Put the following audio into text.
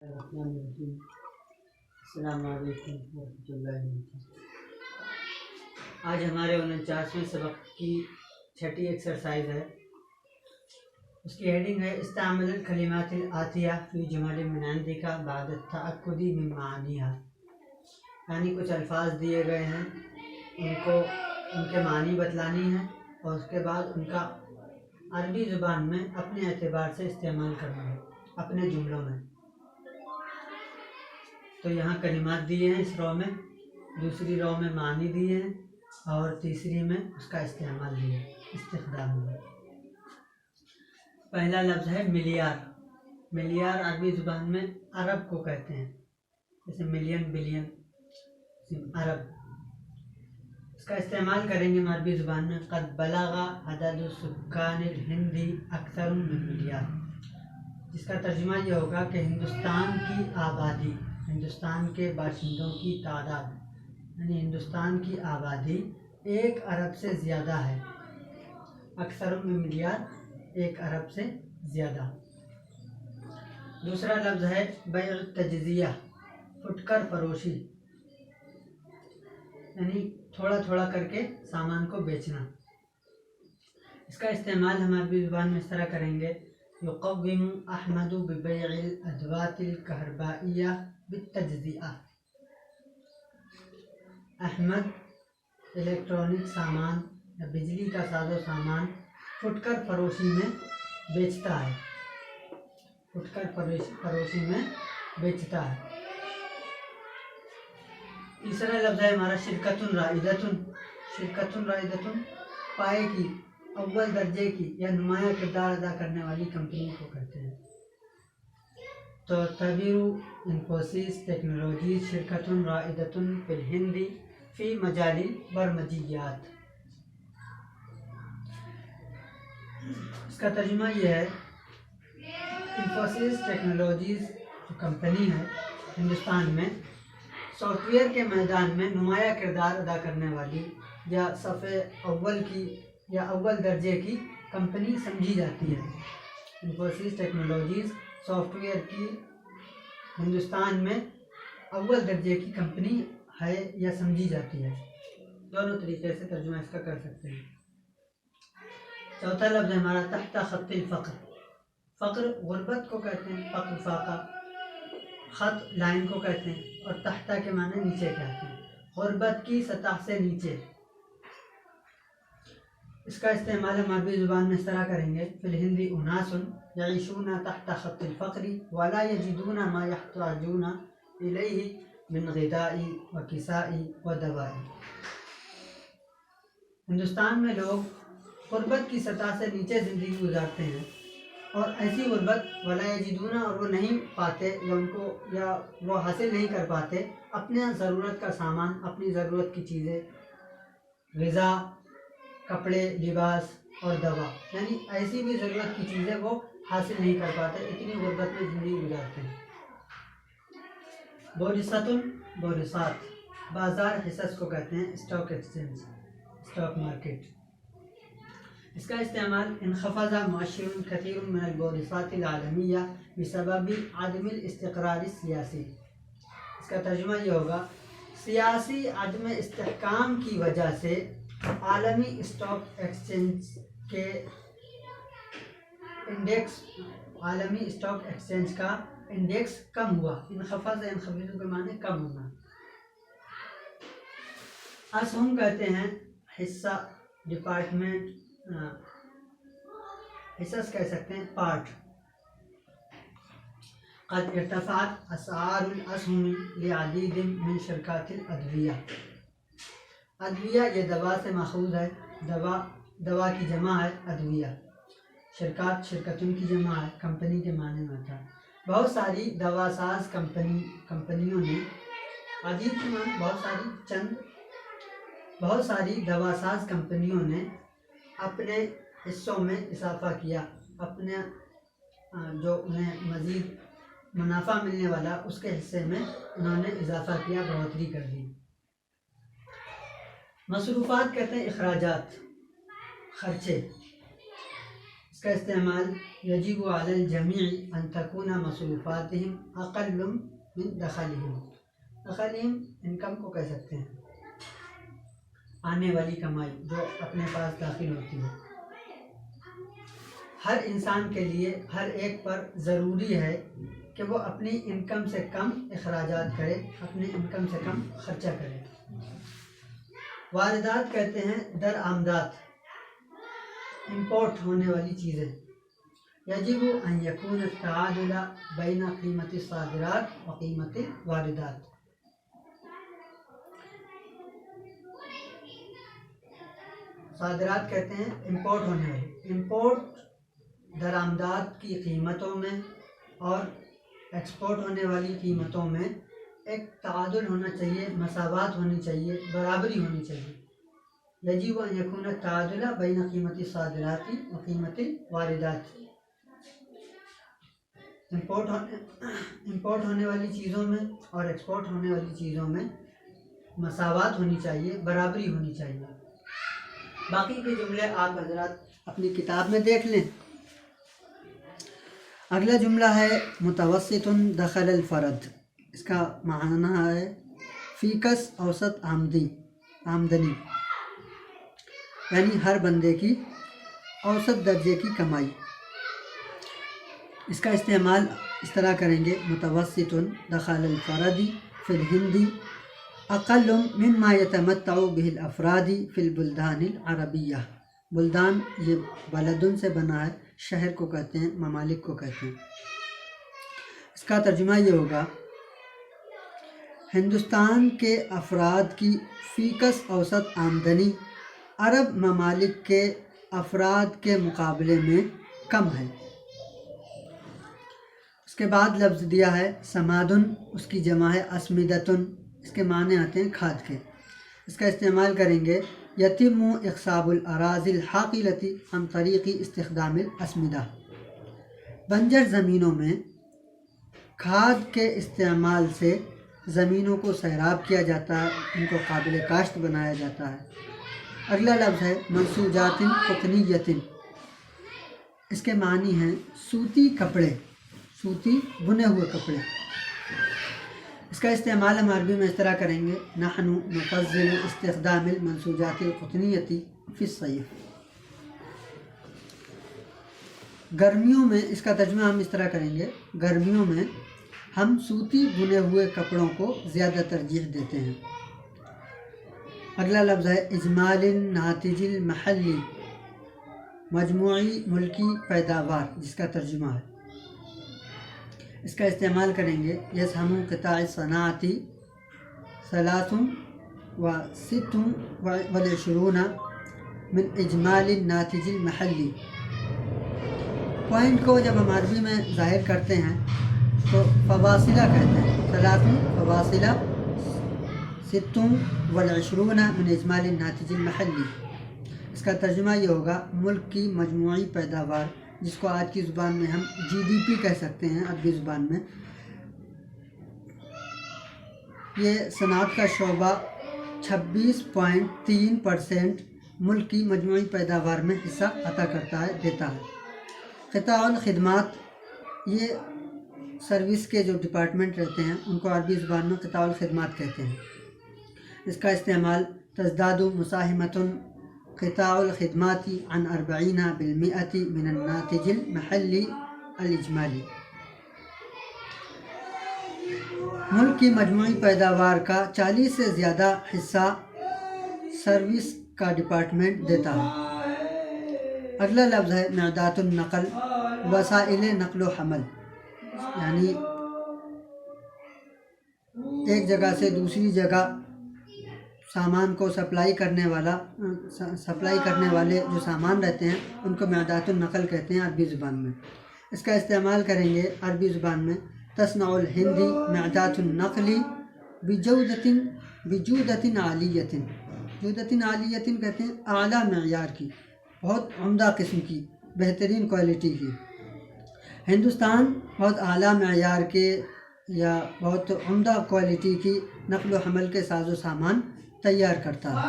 السلام علیکم ورحمۃ اللہ وبرکاتہ۔ آج ہمارے 49ویں سبق کی چھٹی ایکسرسائز ہے۔ اس کی ہیڈنگ ہے استعمال الکلمات الآتیہ فی جمل من عندک بعد التأکد من معانیها، یعنی کچھ الفاظ دیے گئے ہیں، ان کے معنی بتلانی ہے اور اس کے بعد ان کا عربی زبان میں اپنے اعتبار سے استعمال کرنا ہے اپنے جملوں میں۔ تو یہاں کلمات دیے ہیں اس رو میں، دوسری رو میں معنی دیے ہیں اور تیسری میں اس کا استعمال دیے استخدام ہے۔ پہلا لفظ ہے ملیار۔ ملیار عربی زبان میں ارب کو کہتے ہیں، جیسے ملین، بلین، ارب۔ اس کا استعمال کریں گے عربی زبان میں۔ قد بلغ عدد سکان الہند اکثر من ملیار، جس کا ترجمہ یہ ہوگا کہ ہندوستان کی آبادی، ہندوستان کے باشندوں کی تعداد، یعنی ہندوستان کی آبادی 1 ارب سے زیادہ ہے۔ اکثر من ملیار، 1 ارب سے زیادہ۔ دوسرا لفظ ہے بیع التجزیہ، پھٹ کر فروشی، یعنی تھوڑا تھوڑا کر کے سامان کو بیچنا۔ اس کا استعمال ہم عربی زبان میں اس طرح کریں گے: یقوم احمد ببیع الادوات الکہربائیہ بالتجزیہ۔ احمد الیکٹرانک سامان یا بجلی کا ساز و سامان پھٹ کر فروشی میں بیچتا ہے، پھٹ کر فروشی میں بیچتا ہے۔ تیسرا لفظ ہے ہمارا شرکت رائدۃ۔ شرکت رائدۃ پائے کی، اول درجے کی یا نمایاں کردار ادا کرنے والی کمپنی کو کہتے ہیں۔ تو تعبیر انفوسس ٹیکنالوجیز شرکت رائدۃ فی الہند فی مجال البرمجیات۔ اس کا ترجمہ یہ ہے انفوسس ٹیکنالوجیز جو کمپنی ہے ہندوستان میں سافٹ ویئر کے میدان میں نمایاں کردار ادا کرنے والی یا صف اول کی یا اول درجے کی کمپنی سمجھی جاتی ہے۔ انفوسس ٹیکنالوجیز سافٹ ویئر کی ہندوستان میں اول درجے کی کمپنی ہے یا سمجھی جاتی ہے۔ دونوں طریقے سے ترجمہ اس کا کر سکتے ہیں۔ چوتھا لفظ ہے ہمارا تحت خط الفقر۔ فقر غربت کو کہتے ہیں، فقر فاقہ، خط لائن کو کہتے ہیں اور تحت کے معنی نیچے کہتے ہیں، غربت کی سطح سے نیچے۔ اس کا استعمال ہم عربی زبان میں اس طرح کریں گے: فی الہند اناس یعیشون تحت خط الفقر ولا یجدون ما یحتاجون الیہ من غذاء و کساء و دواء۔ ہندوستان میں لوگ غربت کی سطح سے نیچے زندگی گزارتے ہیں، اور ایسی غربت ولا یجدون، اور وہ نہیں پاتے یا وہ حاصل نہیں کر پاتے اپنے ضرورت کا سامان، اپنی ضرورت کی چیزیں، غذا، کپڑے، لباس اور دوا، یعنی ایسی بھی ضرورت کی چیزیں وہ حاصل نہیں کر پاتے، اتنی غربت میں زندگی گزارتے ہیں۔ بورصۃ، بورصات، بازار حصص کو کہتے ہیں، اسٹاک ایکسچینج، اسٹاک مارکیٹ۔ اس کا استعمال انخفض مؤشر کثیر من البورصات العالمیہ بسبب عدم الاستقرار السیاسی۔ اس کا ترجمہ یہ ہوگا سیاسی عدم استحکام کی وجہ سے عالمی اسٹاک ایکسچینج کے انڈیکس، عالمی اسٹاک ایکسچینج کا انڈیکس کم ہوا۔ انخفض، انخفض کے معنی کم ہونا۔ اسہم کہتے ہیں حصہ، ڈپارٹمنٹ، حصص کہہ سکتے ہیں، پارٹ۔ قد ارتفعت اسعار الاسہم لعدید من شرکات الادویہ۔ ادویہ یہ دوا سے ماخوذ ہے، دوا کی جمع ہے ادویہ، شرکات شرکتوں کی جمع ہے، کمپنی کے معنی میں تھا۔ بہت ساری دوا ساز کمپنیوں نے، عدید کے معنی بہت ساری، چند، بہت ساری دوا ساز کمپنیوں نے اپنے حصوں میں اضافہ کیا، اپنے جو انہیں مزید منافع ملنے والا اس کے حصے میں انہوں نے اضافہ کیا، بڑھوتری کر دی۔ مصروفات کہتے ہیں اخراجات، خرچے۔ اس اس کا استعمال یجب علی الجمیع ان تکون مصروفاتہم اقل من دخلہم. دخلہم انکم کو کہہ سکتے ہیں، آنے والی کمائی جو اپنے پاس داخل ہوتی ہے. ہر انسان کے لیے ہر ایک پر ضروری ہے کہ وہ اپنی انکم سے کم اخراجات کرے، اپنی انکم سے کم خرچہ کرے. واردات کہتے ہیں درآمدات، امپورٹ ہونے والی چیزیں. یجب ان یکون التعادل بین قیمت الصادرات و قیمت الواردات. صادرات کہتے ہیں امپورٹ ہونے والی، امپورٹ درآمدات کی قیمتوں میں اور ایکسپورٹ ہونے والی قیمتوں میں ایک تعادل ہونا چاہیے، مساوات ہونی چاہیے، برابری ہونی چاہیے. یجب ان یکون التعادل بین قیمت الصادرات و قیمت الواردات. امپورٹ ہونے والی چیزوں میں اور ایکسپورٹ ہونے والی چیزوں میں مساوات ہونی چاہیے، برابری ہونی چاہیے. باقی کے جملے آپ حضرات اپنی کتاب میں دیکھ لیں. اگلا جملہ ہے متوسط دخل الفرد. اس کا معنی ہے فی کس اوسط آمدنی، یعنی ہر بندے کی اوسط درجے کی کمائی. اس کا استعمال اس طرح کریں گے متوسط دخل الفرد فی الہندی اقل مما یتمتع به الافراد فی البلدان العربیہ. بلدان یہ بلدن سے بنا ہے، شہر کو کہتے ہیں، ممالک کو کہتے ہیں. اس کا ترجمہ یہ ہوگا ہندوستان کے افراد کی فی کس اوسط آمدنی عرب ممالک کے افراد کے مقابلے میں کم ہے. اس کے بعد لفظ دیا ہے سمادن، اس کی جمع ہے اسمدتن، اس کے معنی آتے ہیں کھاد کے. اس کا استعمال کریں گے یتم اقصاب الاراضی الحاقلتی عن طریق استخدام الاسمدہ. بنجر زمینوں میں کھاد کے استعمال سے زمینوں کو سیراب کیا جاتا ہے، ان کو قابل کاشت بنایا جاتا ہے. اگلا لفظ ہے منسوجات قطنیۃ. اس کے معنی ہیں سوتی کپڑے، سوتی بنے ہوئے کپڑے. اس کا استعمال ہم عربی میں اس طرح کریں گے نحن نفضل استخدام المنسوجات القطنیۃ فی الصیف. گرمیوں میں اس کا ترجمہ ہم اس طرح کریں گے گرمیوں میں ہم سوتی بنے ہوئے کپڑوں کو زیادہ ترجیح دیتے ہیں. اگلا لفظ ہے اجمال الناتج المحلی، مجموعی ملکی پیداوار، جس کا ترجمہ ہے. اس کا استعمال کریں گے یسہم قطاع الصناعتی 23 من اجمال الناتج المحلی. پوائنٹ کو جب ہم عربی میں ظاہر کرتے ہیں تو فواصلہ کہتے ہیں. 23 فواصلہ 26 من اجمال الناتج المحلی. اس کا ترجمہ یہ ہوگا ملک کی مجموعی پیداوار، جس کو آج کی زبان میں ہم GDP کہہ سکتے ہیں عربی زبان میں. یہ صنعت کا شعبہ 26.3% ملک کی مجموعی پیداوار میں حصہ عطا کرتا ہے، دیتا ہے. قطاع الخدمات، یہ سروس کے جو ڈپارٹمنٹ رہتے ہیں ان کو عربی زبان میں قطاع الخدمات کہتے ہیں. اس کا استعمال تزداد مساہمۃ قطاع الخدمات عن 40% من الناتج المحلی الاجمالی. ملک کی مجموعی پیداوار کا 40 سے زیادہ حصہ سروس کا ڈپارٹمنٹ دیتا ہے. اگلا لفظ ہے معدات النقل، وسائل نقل و حمل، یعنی ایک جگہ سے دوسری جگہ سامان کو سپلائی کرنے والے جو سامان رہتے ہیں ان کو معدات النقل کہتے ہیں عربی زبان میں. اس کا استعمال کریں گے عربی زبان میں تصنع الہندی معدات النقل بجودت عالیۃ. جودت عالیۃ کہتے ہیں اعلیٰ معیار کی، بہت عمدہ قسم کی، بہترین کوالٹی کی. ہندوستان بہت اعلیٰ معیار کے یا بہت عمدہ کوالٹی کی نقل و حمل کے ساز و سامان تیار کرتا ہے.